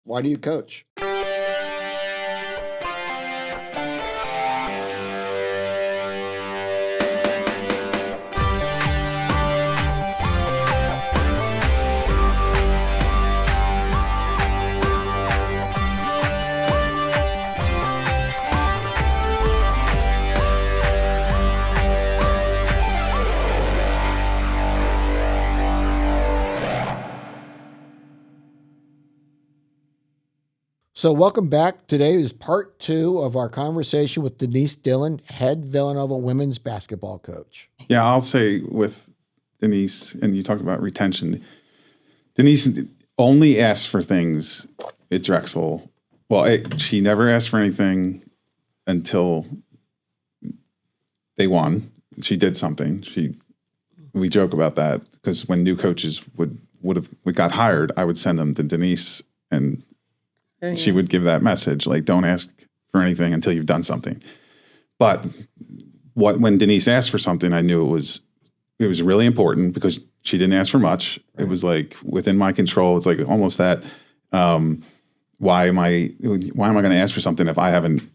Why do you coach? So welcome back. Today is part 2 of our conversation with Denise Dillon, head Villanova women's basketball coach. Yeah, I'll say with Denise, and you talked about retention, Denise only asks for things at Drexel. Well, she never asked for anything until they won. She did something. We joke about that because when new coaches would got hired, I would send them to Denise, and she would give that message, like, don't ask for anything until you've done something. But when Denise asked for something, I knew it was really important because she didn't ask for much. Right. It was like within my control. It's like almost that, why am I going to ask for something if I haven't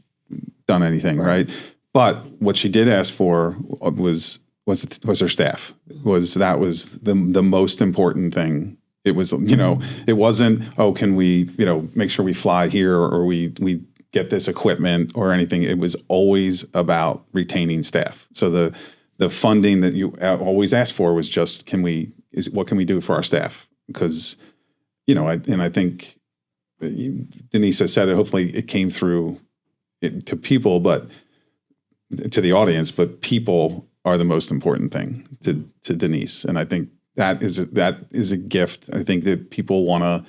done anything, right? But what she did ask for was her staff. That was the most important thing. It was, it wasn't, can we, make sure we fly here or we get this equipment or anything. It was always about retaining staff. So the funding that you always ask for was just, what can we do for our staff? Because, I think Denise has said it, hopefully it came through to people, but to the audience, but people are the most important thing to Denise. And I think that is a gift. I think that people want to,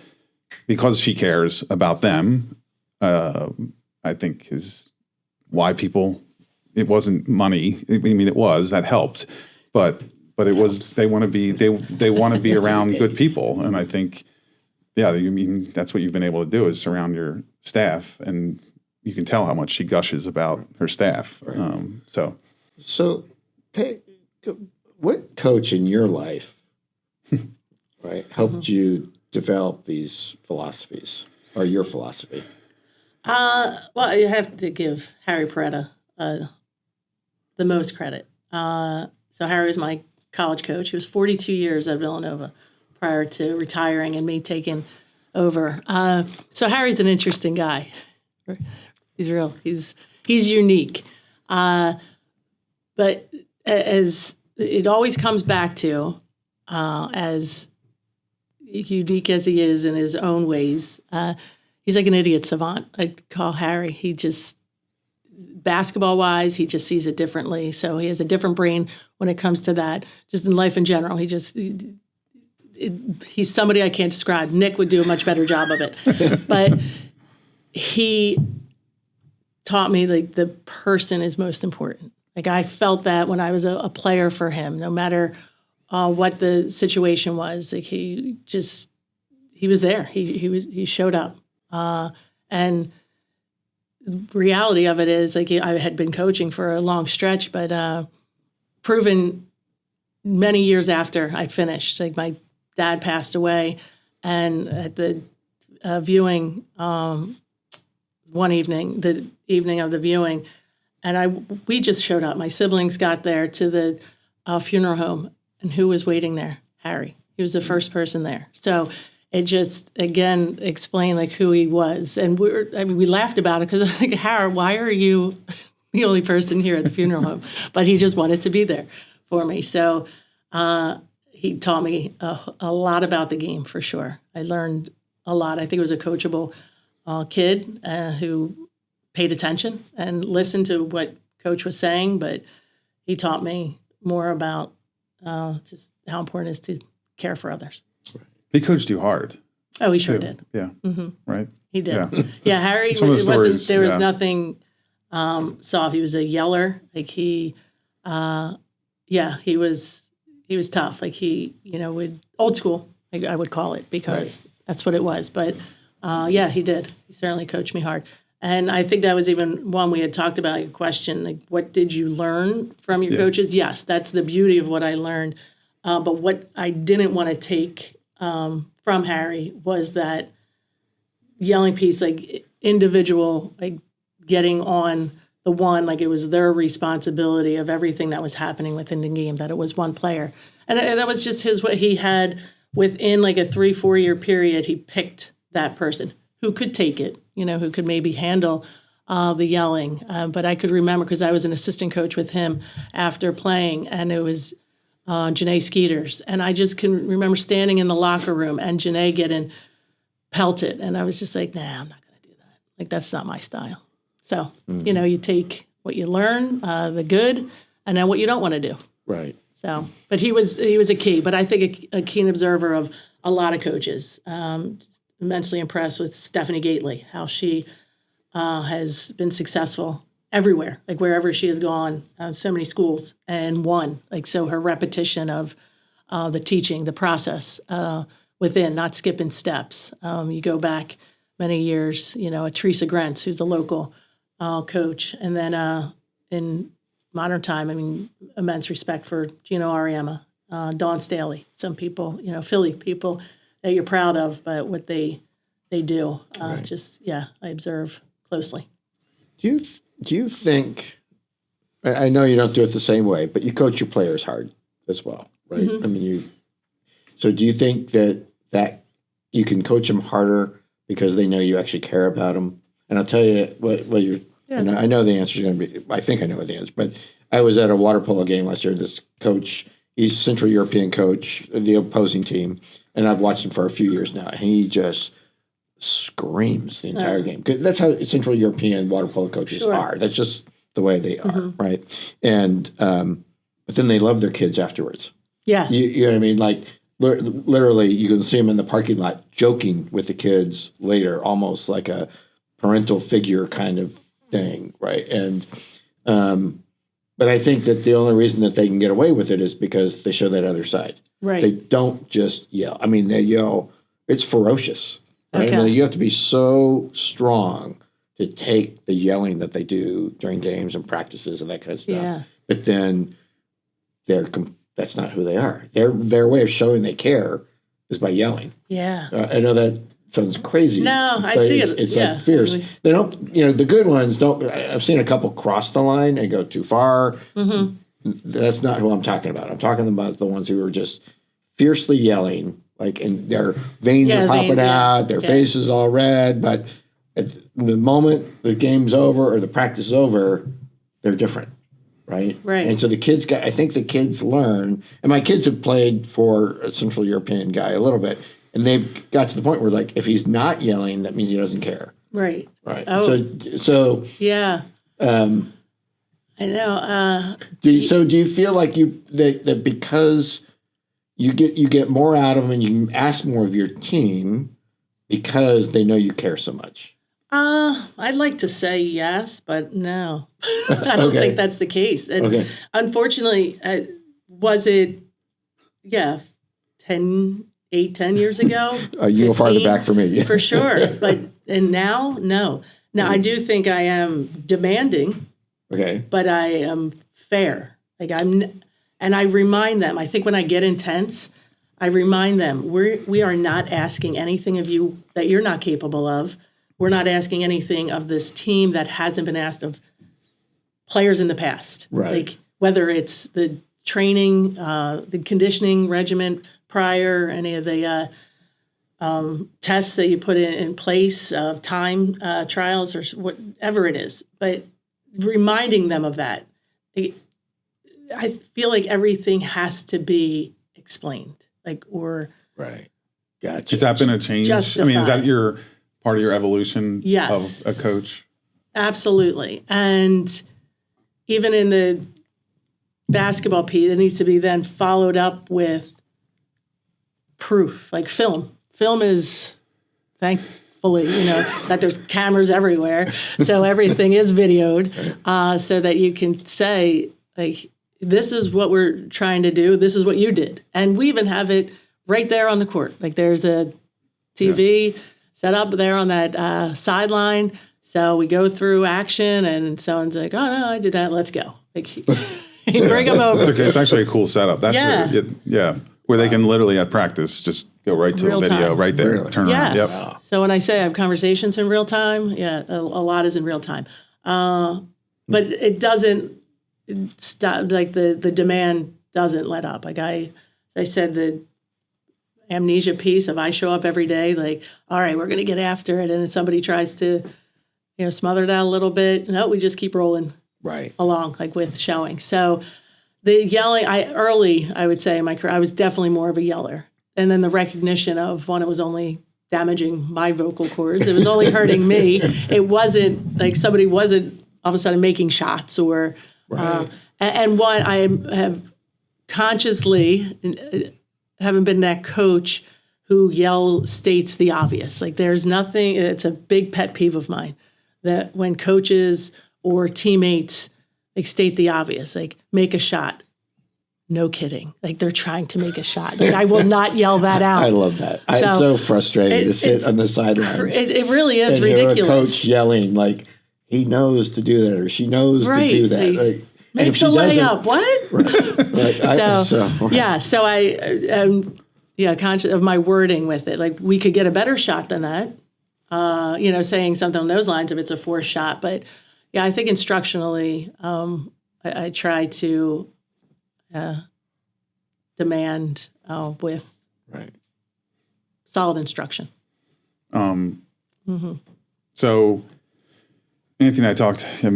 because she cares about them, I think is why people, it wasn't money. I mean, it was, that helped, but it was, they want to be around good people. And I think, that's what you've been able to do is surround your staff, and you can tell how much she gushes about her staff. Right. So what coach in your life right, helped you develop these philosophies or your philosophy? Well, I have to give Harry Peretta the most credit. So Harry was my college coach. He was 42 years at Villanova prior to retiring and me taking over. So Harry's an interesting guy. He's real. He's unique. But as it always comes back to, as unique as he is in his own ways, he's like an idiot savant. I'd call Harry. He just, basketball-wise, he just sees it differently. So he has a different brain when it comes to that. Just in life in general, he's somebody I can't describe. Nick would do a much better job of it. But he taught me, like, the person is most important. Like, I felt that when I was a player for him, no matter what the situation was, like, he was there. He showed up. And the reality of it is, like, I had been coaching for a long stretch, but proven many years after I finished. Like, my dad passed away, and at the viewing one evening, the evening of the viewing, and we just showed up. My siblings got there to the funeral home, and who was waiting there? Harry. He was the first person there. So it just, again, explained, like, who he was. And we laughed about it because I was like, Harry, why are you the only person here at the funeral home? But he just wanted to be there for me. So he taught me a lot about the game, for sure. I learned a lot. I think it was a coachable kid who paid attention and listened to what Coach was saying, but he taught me more about just how important it is to care for others. He coached you hard. Oh, he sure did. Yeah. Mm-hmm. Right. He did. Yeah, Harry, there was nothing soft. He was a yeller. Like, he was tough. Like, he, would old school, like I would call it, because that's what it was. But he did. He certainly coached me hard. And I think that was even one we had talked about, your question, like, what did you learn from your coaches? Yes, that's the beauty of what I learned. But what I didn't want to take from Harry was that yelling piece, like individual, like getting on the one, like it was their responsibility of everything that was happening within the game, that it was one player. And that was just what he had within like a 3-4 year period. He picked that person who could take it, who could maybe handle the yelling. But I could remember, because I was an assistant coach with him after playing, and it was Janae Skeeters. And I just can remember standing in the locker room and Janae getting pelted. And I was just like, nah, I'm not going to do that. Like, that's not my style. So, you take what you learn, the good, and then what you don't want to do. Right. So, but he was a key. But I think a keen observer of a lot of coaches. Immensely impressed with Stephanie Gately, how she has been successful everywhere, like wherever she has gone, so many schools and won. Like, so her repetition of the teaching, the process within, not skipping steps. You go back many years, a Teresa Grentz, who's a local coach. And then in modern time, I mean, immense respect for Gino Ariema, Dawn Staley, some people, Philly people that you're proud of, but what they do, Right. I observe closely. Do you think, I know you don't do it the same way, but you coach your players hard as well, right? Mm-hmm. I mean, so do you think that you can coach them harder because they know you actually care about them? And I'll tell you what you're, and I know the answer is going to be, I think I know what the answer is, but I was at a water polo game last year. This coach, he's a Central European coach, the opposing team, and I've watched him for a few years now. And he just screams the entire game. 'Cause that's how Central European water polo coaches are. That's just the way they are, right? And but then they love their kids afterwards. Yeah. You know what I mean? Like literally, you can see them in the parking lot joking with the kids later, almost like a parental figure kind of thing, right? And but I think that the only reason that they can get away with it is because they show that other side. Right. They don't just yell. I mean, they yell. It's ferocious. Right? Okay. I mean, you have to be so strong to take the yelling that they do during games and practices and that kind of stuff. Yeah. But then that's not who they are. Their way of showing they care is by yelling. Yeah. I know that sounds crazy. No, I but see it's, it. It's Yeah. like fierce. They don't, the good ones don't. I've seen a couple cross the line and go too far. Mm-hmm. That's not who I'm talking about. I'm talking about the ones who are just fiercely yelling, like, and their veins are popping out, their face is all red, but at the moment the game's over or the practice is over, they're different, right? Right. And so I think the kids learn, and my kids have played for a Central European guy a little bit, and they've got to the point where, like, if he's not yelling, that means he doesn't care. Right. Right. Oh. So Yeah. I know. do you feel like that because you get more out of them and you ask more of your team because they know you care so much? I'd like to say yes, but no. I don't think that's the case. And unfortunately, was it 10 years ago? You go farther back for me. For sure. And now, no. Now, I do think I am demanding. Okay. But I am fair. Like, and I remind them, I think when I get intense, I remind them, we are not asking anything of you that you're not capable of. We're not asking anything of this team that hasn't been asked of players in the past. Right. Like, whether it's the training, the conditioning regimen prior, any of the tests that you put in place, time trials, or whatever it is. But reminding them of that. I feel like everything has to be explained, Right. Gotcha. Has that been a change? Justified. I mean, is that part of your evolution Yes. of a coach? Absolutely. And even in the basketball piece, it needs to be then followed up with proof, like film. Film is, thankfully, that there's cameras everywhere. So everything is videoed so that you can say, like, this is what we're trying to do. This is what you did. And we even have it right there on the court. Like, there's a TV set up there on that sideline. So we go through action and someone's like, oh, no, I did that. Let's go. Like, you bring them over. It's actually a cool setup. That's where they can literally at practice just go right to a Real video, time. right there, Really? turn around. Yes. Yep. Wow. So when I say I have conversations in real time, yeah, a lot is in real time. But it doesn't stop. Like the demand doesn't let up. Like I said, the amnesia piece of I show up every day, like, all right, we're going to get after it. And if somebody tries to, smother that a little bit, no, we just keep rolling Right. along, like with showing. So the yelling, I would say in my career, I was definitely more of a yeller. And then the recognition of when it was only damaging my vocal cords, it was only hurting me. It wasn't like somebody wasn't all of a sudden making shots or, Right. and what I have consciously haven't been that coach who states the obvious. Like there's nothing, it's a big pet peeve of mine that when coaches or teammates like state the obvious, like make a shot. No kidding. Like they're trying to make a shot. Like I will not yell that out. I love that. It's so frustrating to sit on the sidelines. It really is and hear a ridiculous. coach yelling like he knows to do that or she knows to do that. Like, and make if the she doesn't, layup. What? Right. So I am conscious of my wording with it. Like we could get a better shot than that. Saying something on those lines if it's a forced shot. But yeah, I think instructionally, I try to demand with Right. solid instruction. So Anthony and I talked, a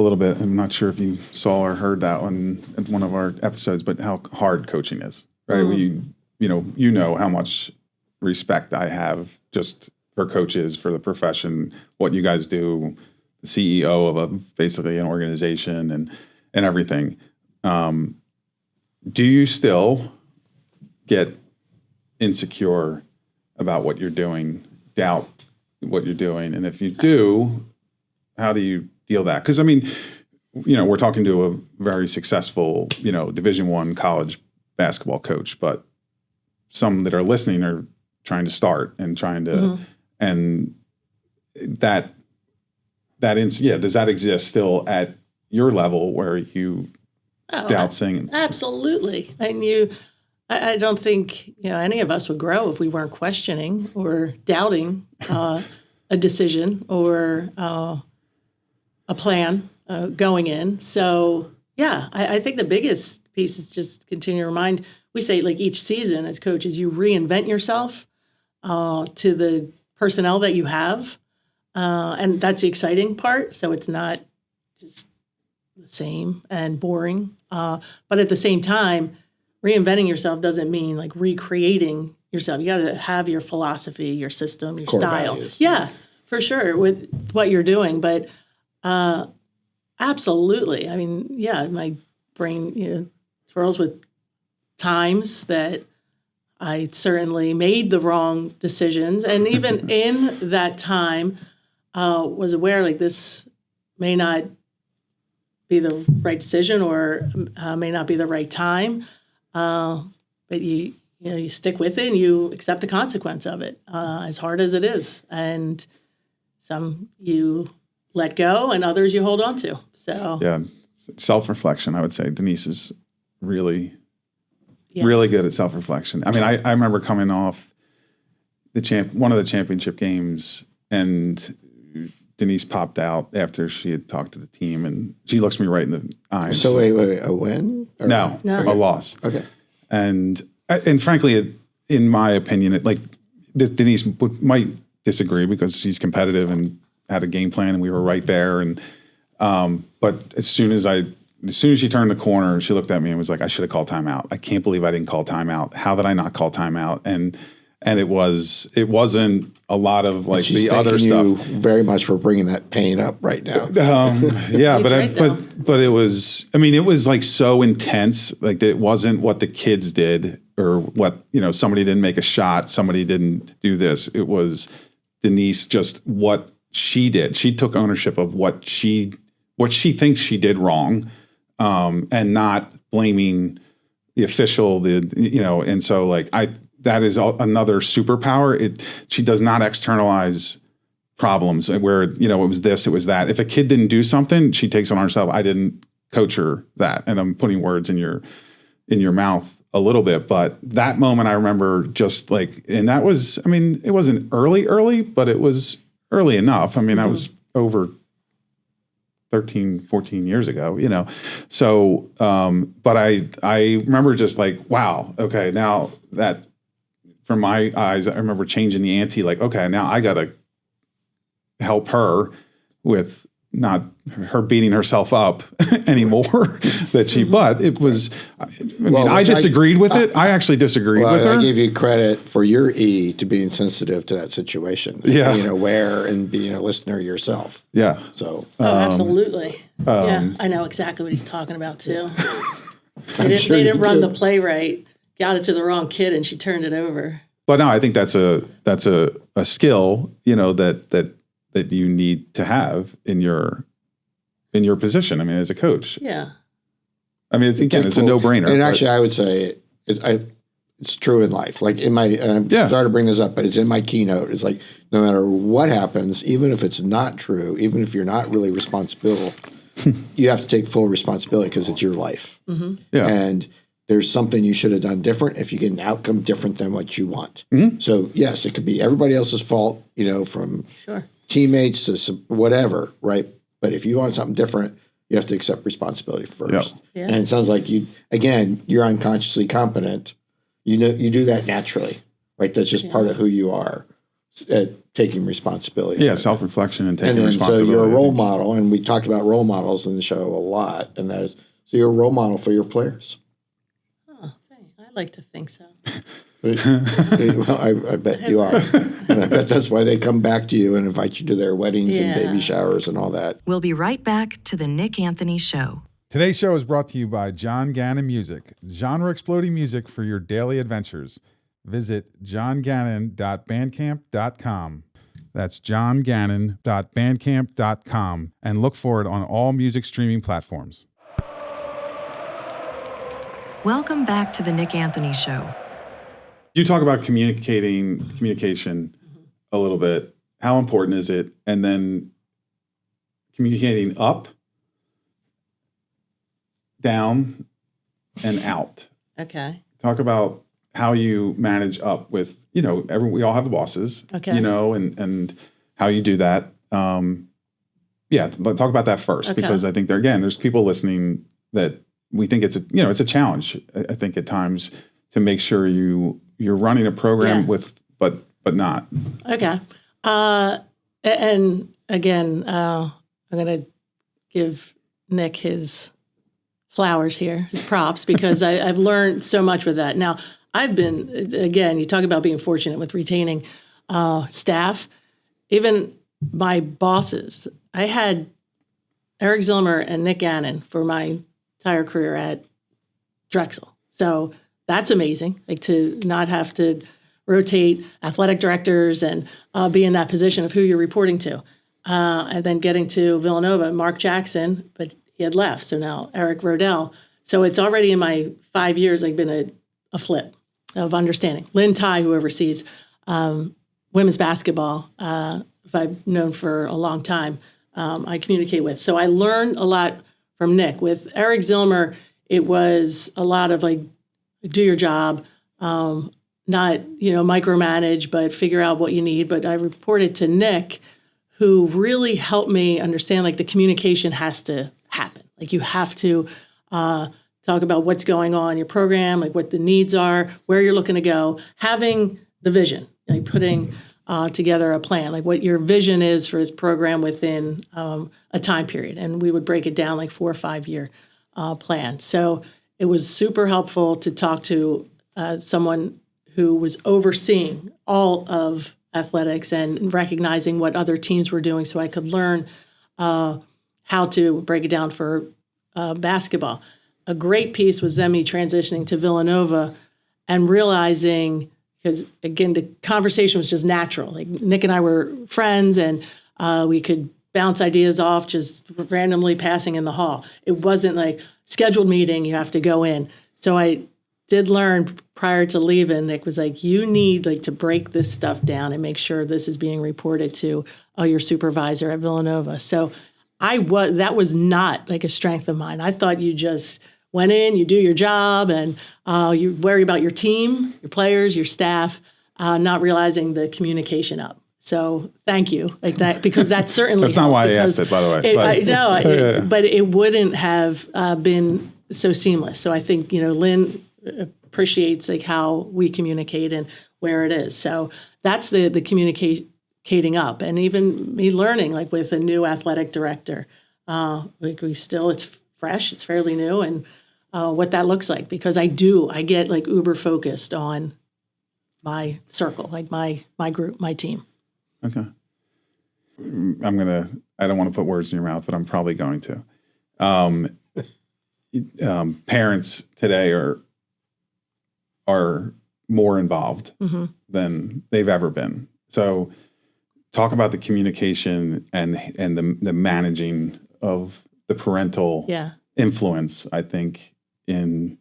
little bit. I'm not sure if you saw or heard that on one of our episodes, but how hard coaching is, right? You know how much respect I have just for coaches, for the profession, what you guys do, the CEO of basically an organization and everything. Do you still get insecure about what you're doing, doubt what you're doing? And if you do, how do you deal that? Because we're talking to a very successful, Division I college basketball coach, but some that are listening are trying to start and trying to, and does that exist still at your level where you doubt singing? Absolutely. And I don't think any of us would grow if we weren't questioning or doubting a decision or a plan going in. So yeah, I think the biggest piece is just continue to remind. We say like each season as coaches, you reinvent yourself to the personnel that you have, and that's the exciting part. So it's not just the same and boring. But at the same time, reinventing yourself doesn't mean like recreating yourself. You got to have your philosophy, your system, your Core style. values. Yeah, for sure with what you're doing. But absolutely. My brain swirls with times that I certainly made the wrong decisions. And even in that time, was aware like this may not be the right decision or may not be the right time. But you stick with it and you accept the consequence of it, as hard as it is. And some you let go and others you hold on to. So yeah, self-reflection, I would say. Denise is really good at self-reflection. I remember coming off one of the championship games, and Denise popped out after she had talked to the team, and she looks me right in the eyes. So wait, a win? Or? No, a loss. Okay. And frankly, in my opinion, Denise might disagree because she's competitive and had a game plan, and we were right there. And but as soon as she turned the corner, she looked at me and was like, "I should have called timeout. I can't believe I didn't call timeout. How did I not call timeout?" And it wasn't a lot of like She's the other thanking you stuff. very much for bringing that pain up right now. Yeah, right, but it was. It was like so intense. Like it wasn't what the kids did or what somebody didn't make a shot, somebody didn't do this. It was Denise just what she did. She took ownership of what she thinks she did wrong, and not blaming the official. And so like that is another superpower. She does not externalize problems where, it was this, it was that. If a kid didn't do something, she takes on herself. I didn't coach her that. And I'm putting words in your mouth. a little bit, but that moment I remember just like, and that was, I mean, it wasn't early, but it was early enough. I mean, that was over 13, 14 years ago, you know? So, but I remember just like, wow, okay, now that from my eyes, I remember changing the ante, like, okay, now I got to help her with not her beating herself up anymore that she, but it was, I disagreed with it. I actually disagreed with her. I give you credit for your E to being sensitive to that situation, being aware and being a listener yourself. Yeah. So, absolutely. Yeah. I know exactly what he's talking about too. They didn't run the play right, got it to the wrong kid and she turned it over. But no, I think that's a skill, you know, that you need to have in your position. I mean, as a coach. Yeah. I mean, it's a no-brainer. And actually, I would say it's true in life. Like in my, sorry to bring this up, but it's in my keynote. It's like, no matter what happens, even if it's not true, even if you're not really responsible, you have to take full responsibility because it's your life. Mm-hmm. Yeah. And there's something you should have done different if you get an outcome different than what you want. Mm-hmm. So yes, it could be everybody else's fault, you know, from teammates to whatever, right? But if you want something different, you have to accept responsibility first. Yep. Yeah. And it sounds like you're unconsciously competent. You know, you do that naturally, right? That's just part of who you are, taking responsibility. Yeah, self-reflection and taking responsibility. So you're a role model, and we talked about role models in the show a lot, and that is, so you're a role model for your players. Oh, thanks. I'd like to think so. Well, I bet you are. And I bet that's why they come back to you and invite you to their weddings and baby showers and all that. We'll be right back to the Nick Anthony Show. Today's show is brought to you by John Gannon Music, genre-exploding music for your daily adventures. Visit johngannon.bandcamp.com. That's johngannon.bandcamp.com and look for it on all music streaming platforms. Welcome back to the Nick Anthony Show. You talk about communication a little bit. How important is it? And then communicating up, down, and out. Okay. Talk about how you manage up with, you know, we all have bosses, you know, and how you do that. Talk about that first, because I think there's people listening that we think it's a challenge. I think at times to make sure you're running a program with, but not. Okay. And again, I'm going to give Nick his flowers here, his props, because I've learned so much with that. Now, I've been, again, you talk about being fortunate with retaining staff, even my bosses. I had Eric Zilmer and Nick Gannon for my entire career at Drexel. So that's amazing, like to not have to rotate athletic directors and be in that position of who you're reporting to. And then getting to Villanova, Mark Jackson, but he had left. So now Eric Rodell. So it's already in my 5 years, like been a flip of understanding. Lynn Ty, who oversees women's basketball, I've known for a long time, I communicate with. So I learned a lot from Nick. With Eric Zilmer, it was a lot of like, do your job, not, micromanage, but figure out what you need. But I reported to Nick, who really helped me understand, like, the communication has to happen. Like, you have to talk about what's going on in your program, like what the needs are, where you're looking to go, having the vision, like putting together a plan, like what your vision is for his program within a time period. And we would break it down like 4 or 5 year plan. So it was super helpful to talk to someone who was overseeing all of athletics and recognizing what other teams were doing, so I could learn how to break it down for basketball. A great piece was then me transitioning to Villanova and realizing, because again, the conversation was just natural. Like Nick and I were friends, and we could bounce ideas off just randomly passing in the hall. It wasn't like scheduled meeting, you have to go in. So I did learn prior to leaving, Nick was like, you need like to break this stuff down and make sure this is being reported to your supervisor at Villanova. So that was not like a strength of mine. I thought you just went in, you do your job, and you worry about your team, your players, your staff, not realizing the communication up. So thank you, like that, because that certainly That's not why I helped, asked it, by the way. I know, but it wouldn't have been so seamless. So I think, Lynn appreciates like how we communicate and where it is. So that's the communicating up, and even me learning like with a new athletic director, it's fresh, it's fairly new, and what that looks like, because I get like uber focused on my circle, like my group, my team. Okay. I don't want to put words in your mouth, but I'm probably going to. Parents today are more involved than they've ever been. So talk about the communication and the managing of the parental influence, I think, in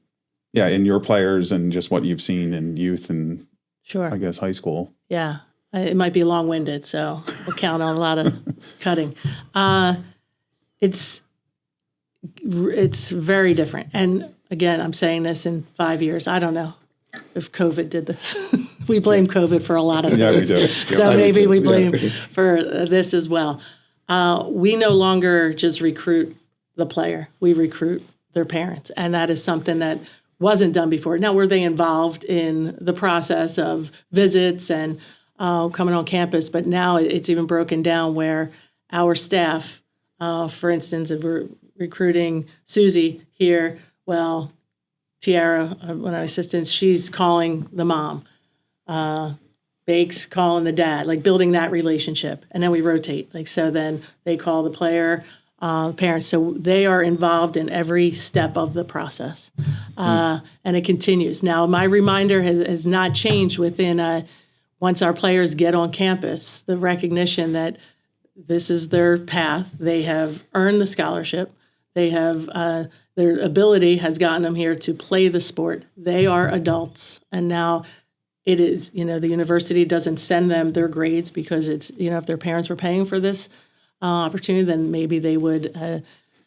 your players and just what you've seen in youth and I guess high school. Yeah. It might be long-winded, so we'll count on a lot of cutting. It's very different. And again, I'm saying this in 5 years. I don't know if COVID did this. We blame COVID for a lot of things. Yeah, we do. So maybe we blame for this as well. We no longer just recruit the player. We recruit their parents. And that is something that wasn't done before. Now, were they involved in the process of visits and coming on campus? But now it's even broken down where our staff, for instance, if we're recruiting Susie here, well, Tiara, one of my assistants, she's calling the mom. Bake's calling the dad, like building that relationship. And then we rotate. Like, so then they call the player, parents. So they are involved in every step of the process. And it continues. Now, my reminder has not changed within once our players get on campus, the recognition that this is their path. They have earned the scholarship. They have their ability has gotten them here to play the sport. They are adults, and now it is. The university doesn't send them their grades because it's if their parents were paying for this opportunity, then maybe they would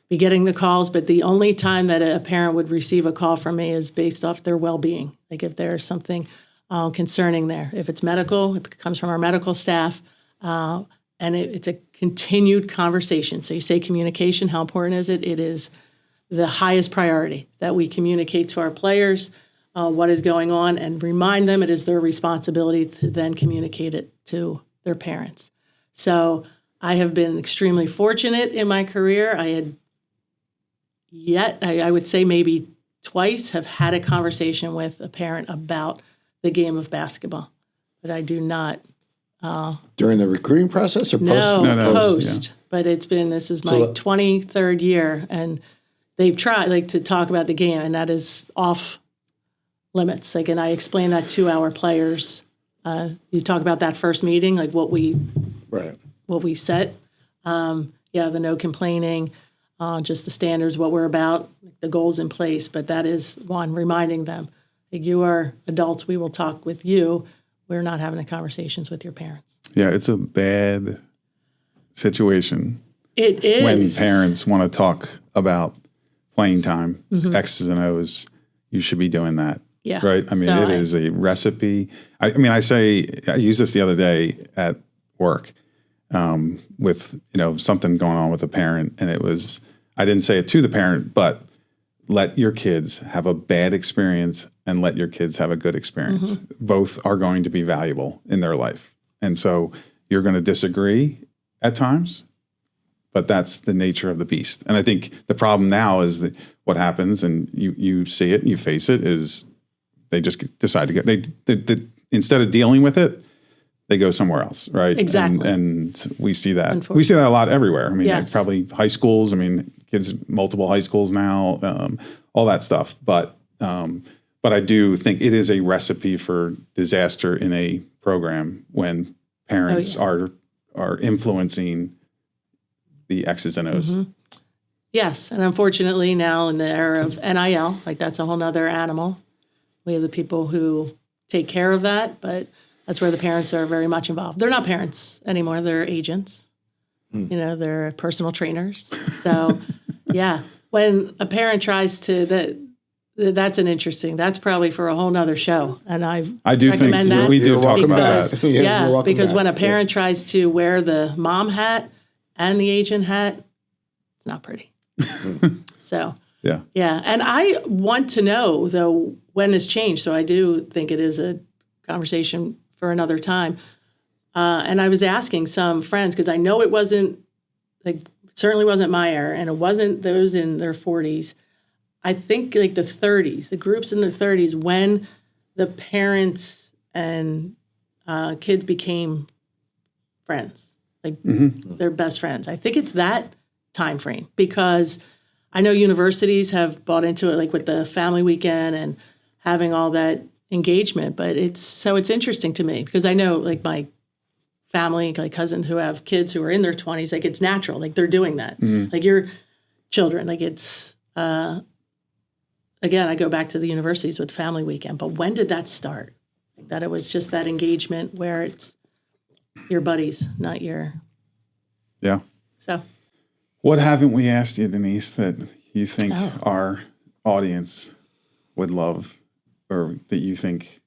be getting the calls. But the only time that a parent would receive a call from me is based off their well-being, like if there's something concerning there. If it's medical, it comes from our medical staff. And it's a continued conversation. So you say communication, how important is it? It is the highest priority that we communicate to our players what is going on and remind them it is their responsibility to then communicate it to their parents. So I have been extremely fortunate in my career. I would say maybe twice have had a conversation with a parent about the game of basketball, but I do not. During the recruiting process or post? No, post. Yeah. But this is my 23rd year, and they've tried to talk about the game, and that is off limits. And I explain that to our players. You talk about that first meeting, like what we set. The no complaining, just the standards, what we're about, the goals in place. But that is one, reminding them, you are adults. We will talk with you. We're not having the conversations with your parents. Yeah, it's a bad situation. It is. When parents want to talk about playing time, X's and O's, you should be doing that. Yeah. Right? I mean, it is a recipe. I used this the other day at work with, something going on with a parent. And I didn't say it to the parent, but let your kids have a bad experience and let your kids have a good experience. Both are going to be valuable in their life. And so you're going to disagree at times, but that's the nature of the beast. And I think the problem now is that what happens, and you see it and you face it, is they just decide to they instead of dealing with it, they go somewhere else, right? Exactly. And we see that. We see that a lot everywhere. I mean, yes. Probably high schools. I mean, kids, multiple high schools now, all that stuff. But I do think it is a recipe for disaster in a program when parents are influencing the X's and O's. Yes, and unfortunately now in the era of NIL, that's a whole nother animal. We have the people who take care of that, but that's where the parents are very much involved. They're not parents anymore; they're agents. They're personal trainers. So, when a parent tries to that's probably for a whole nother show. And I do recommend think that. we do You're talk welcome about because, that. You're yeah, welcome because back. when a parent tries to wear the mom hat and the agent hat, it's not pretty. So, Yeah. yeah. And I want to know, though, when this changed. So I do think it is a conversation for another time. And I was asking some friends, because I know it wasn't, like, certainly wasn't my era, and it wasn't those in their 40s. I think like the 30s, the groups in the 30s, when the parents and kids became friends, like they're best friends. I think it's that time frame, because I know universities have bought into it, like with the family weekend and having all that engagement. But it's interesting to me, because I know like my family, like cousins who have kids who are in their 20s, like it's natural, like they're doing that. Like your children, like it's, again, I go back to the universities with family weekend, but when did that start? Like that it was just that engagement where it's your buddies, not your, Yeah. so. What haven't we asked you, Denise, that you think Oh. our audience would love, or that you think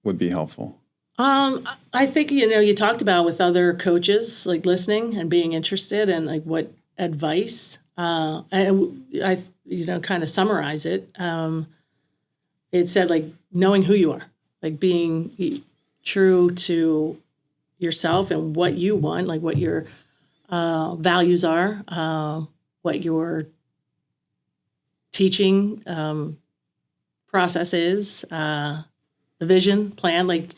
would be helpful? I think, you talked about with other coaches, like listening and being interested, and like what advice, and I kind of summarize it. It said like knowing who you are, like being true to yourself and what you want, like what your values are, what your teaching process is, the vision, plan, like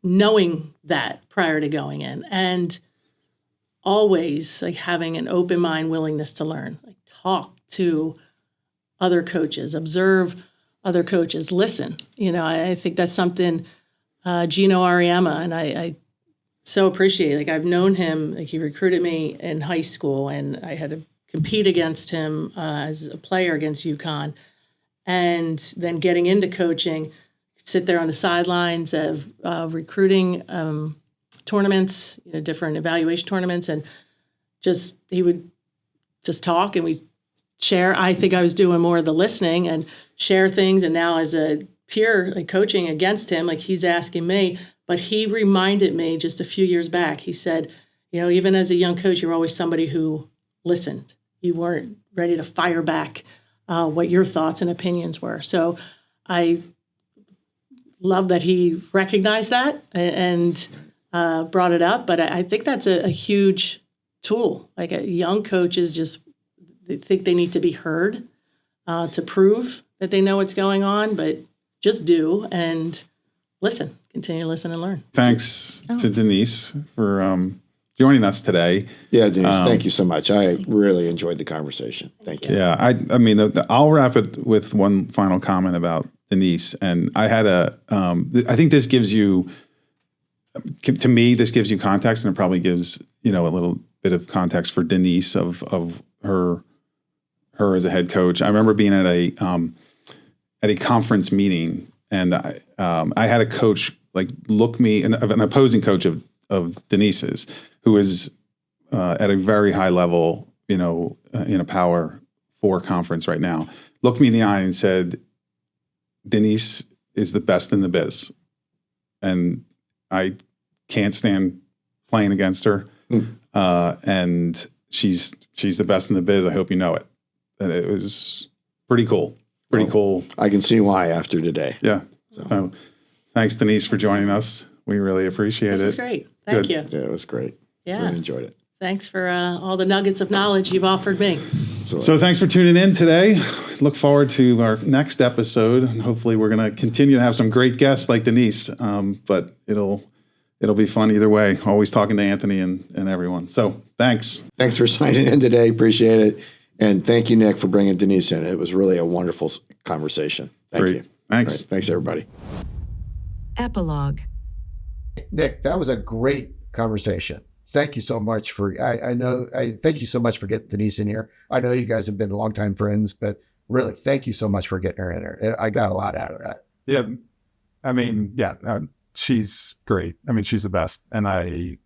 knowing that prior to going in, and always like having an open mind, willingness to learn, like talk to other coaches, observe other coaches, listen. I think that's something Gino Ariema, and I so appreciate, like I've known him, like he recruited me in high school, and I had to compete against him as a player against UConn, and then getting into coaching, sit there on the sidelines of recruiting tournaments, different evaluation tournaments, and he would just talk, and we share. I think I was doing more of the listening and share things, and now as a peer, like coaching against him, like he's asking me, but he reminded me just a few years back, he said, even as a young coach, you're always somebody who listened. You weren't ready to fire back what your thoughts and opinions were. So I love that he recognized that and brought it up. But I think that's a huge tool. Like a young coaches they think they need to be heard to prove that they know what's going on, but just do and listen, continue to listen and learn. Thanks to Denise for joining us today. Yeah, Denise, thank you so much. I really enjoyed the conversation. Thank you. Yeah, I mean, I'll wrap it with one final comment about Denise. And I had I think this gives you, to me, this gives you context, and it probably gives, a little bit of context for Denise of her as a head coach. I remember being at a conference meeting, and I had a coach like look me, an opposing coach of Denise's, who is at a very high level, in a Power 4 conference right now, looked me in the eye and said, Denise is the best in the biz, and I can't stand playing against her. And she's the best in the biz. I hope you know it. And it was pretty cool. Cool. I can see why after today. Yeah. So thanks, Denise, for joining us. We really appreciate it. This is great. Thank you. Yeah, it was great. Yeah. Really enjoyed it. Thanks for all the nuggets of knowledge you've offered me. So thanks for tuning in today. Look forward to our next episode. And hopefully we're going to continue to have some great guests like Denise. But it'll be fun either way. Always talking to Anthony and everyone. So thanks. Thanks for signing in today. Appreciate it. And thank you, Nick, for bringing Denise in. It was really a wonderful conversation. Thank Great. you. Thanks. All right. Thanks, everybody. Epilogue. Nick, that was a great conversation. Thank you so much thank you so much for getting Denise in here. I know you guys have been longtime friends, but really, thank you so much for getting her in here. I got a lot out of that. Yeah. I mean, she's great. I mean, she's the best. And I'm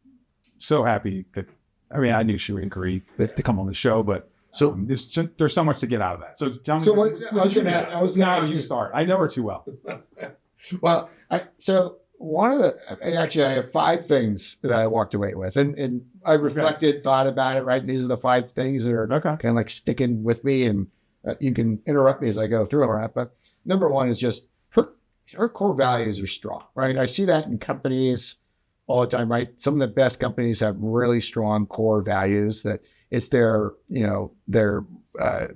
so happy that, I knew she would agree to come on the show, but So- there's so much to get out of that. So tell me. So what I was going to, I was going to Now ask you you. start. I know her too well. Well, so one of actually, I have 5 things that I walked away with, and I reflected, thought about it. Right, and these are the 5 things that are Okay. kind of like sticking with me, and you can interrupt me as I go through them. Right, but number 1 is just her core values are strong. Right, I see that in companies all the time. Right, some of the best companies have really strong core values that it's their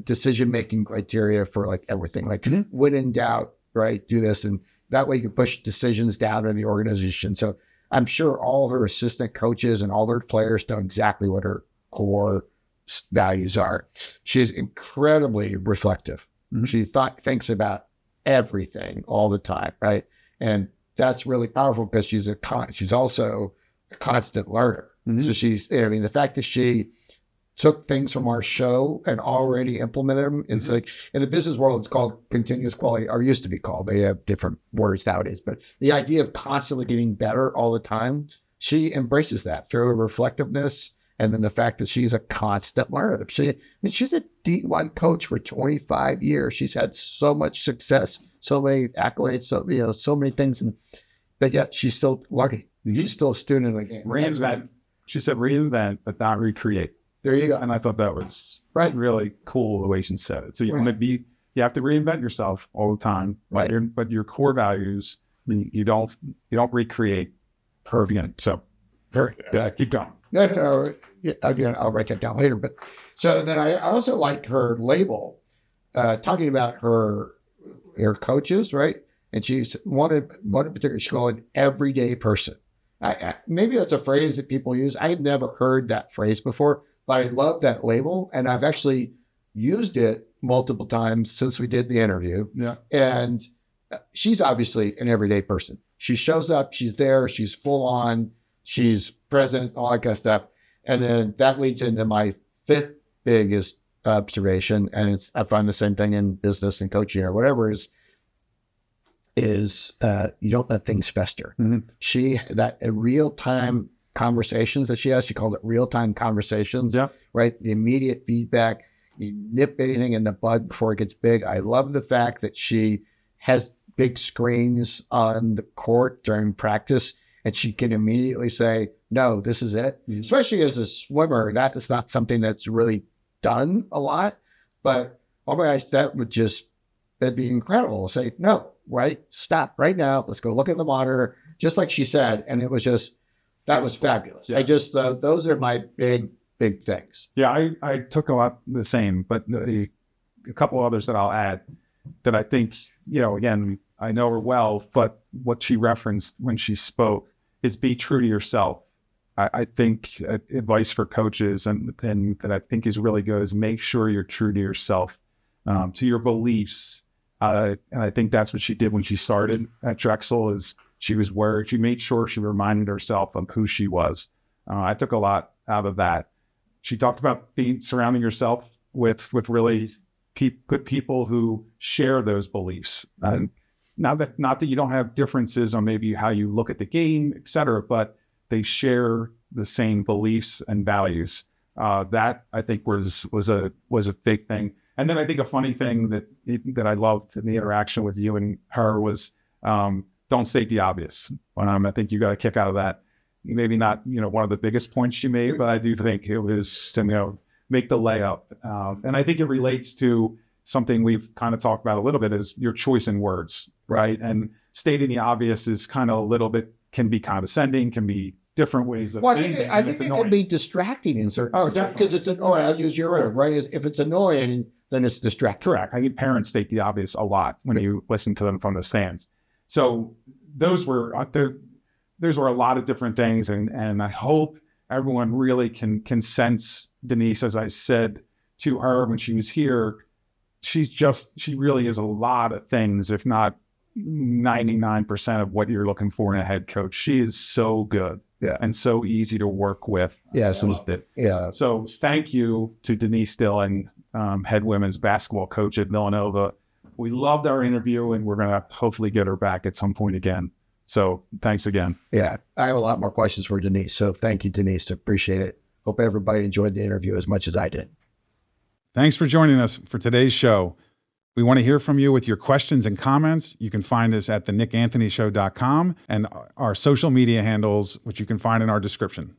decision making criteria for like everything. Like when in doubt, right, do this, and that way you can push decisions down in the organization. So I'm sure all of her assistant coaches and all their players know exactly what her core values are. She's incredibly reflective. Mhm. She thinks about everything all the time, right? And that's really powerful because she's also a constant learner. Mhm. So the fact that she took things from our show and already implemented them. It's like in the business world, it's called continuous quality, or used to be called. They have different words nowadays, but the idea of constantly getting better all the time, she embraces that through her reflectiveness. And then the fact that she's a constant learner. She's a D1 coach for 25 years. She's had so much success, so many accolades, so many things, but yet she's still learning. She's still a student in the game. Reinvent. She said reinvent, but not recreate. There you go. And I thought that was Right. really cool the way she said it. So you Right. want to you have to reinvent yourself all the time. Right. But your core values, you don't recreate her again. So keep going. Again, I'll write that down later. But so then I also liked her label, talking about her coaches, right? And she's one in particular, she called an everyday person. Maybe that's a phrase that people use. I had never heard that phrase before, but I love that label, and I've actually used it multiple times since we did the interview. Yeah. And she's obviously an everyday person. She shows up, she's there, she's full on, she's present, all that kind of stuff. And then that leads into my 5th biggest observation, and I find the same thing in business and coaching or whatever, is you don't let things fester. Mm-hmm. Real-time conversations that she has, she called it real-time conversations, Yeah. right? The immediate feedback, you nip anything in the bud before it gets big. I love the fact that she has big screens on the court during practice, and she can immediately say, no, this is it. Mm-hmm. Especially as a swimmer, that is not something that's really done a lot, but oh my gosh, that'd be incredible. Say, no, right? Stop right now. Let's go look at the monitor, just like she said. And it was that was fabulous. Yeah. Those are my big things. Yeah, I took a lot the same, but a couple others that I'll add that I think, again, I know her well, but what she referenced when she spoke is be true to yourself. I think advice for coaches and that I think is really good is make sure you're true to yourself, to your beliefs. And I think that's what she did when she started at Drexel is she made sure she reminded herself of who she was. I took a lot out of that. She talked about surrounding yourself with really good people who share those beliefs. Not that you don't have differences on maybe how you look at the game, et cetera, but they share the same beliefs and values. That I think was a big thing. And then I think a funny thing that I loved in the interaction with you and her was don't state the obvious. I think you got a kick out of that. Maybe not one of the biggest points she made, but I do think it was to make the layup. And I think it relates to something we've kind of talked about a little bit is your choice in words, right? And stating the obvious is kind of a little bit can be condescending, can be different ways of saying it. I think it can be distracting in certain situations because it's annoying. I'll use your word, right? If it's annoying, then it's distracting. Correct. I think parents state the obvious a lot when you listen to them from the stands. So those were a lot of different things, and I hope everyone really can sense Denise, as I said to her when she was here. She really is a lot of things, if not 99% of what you're looking for in a head coach. She is so good. Yeah. And so easy to work with. Yeah. So thank you to Denise Dillon, head women's basketball coach at Villanova. We loved our interview, and we're going to hopefully get her back at some point again. So thanks again. Yeah. I have a lot more questions for Denise. So thank you, Denise. Appreciate it. Hope everybody enjoyed the interview as much as I did. Thanks for joining us for today's show. We want to hear from you with your questions and comments. You can find us at thenickanthonyshow.com and our social media handles, which you can find in our description.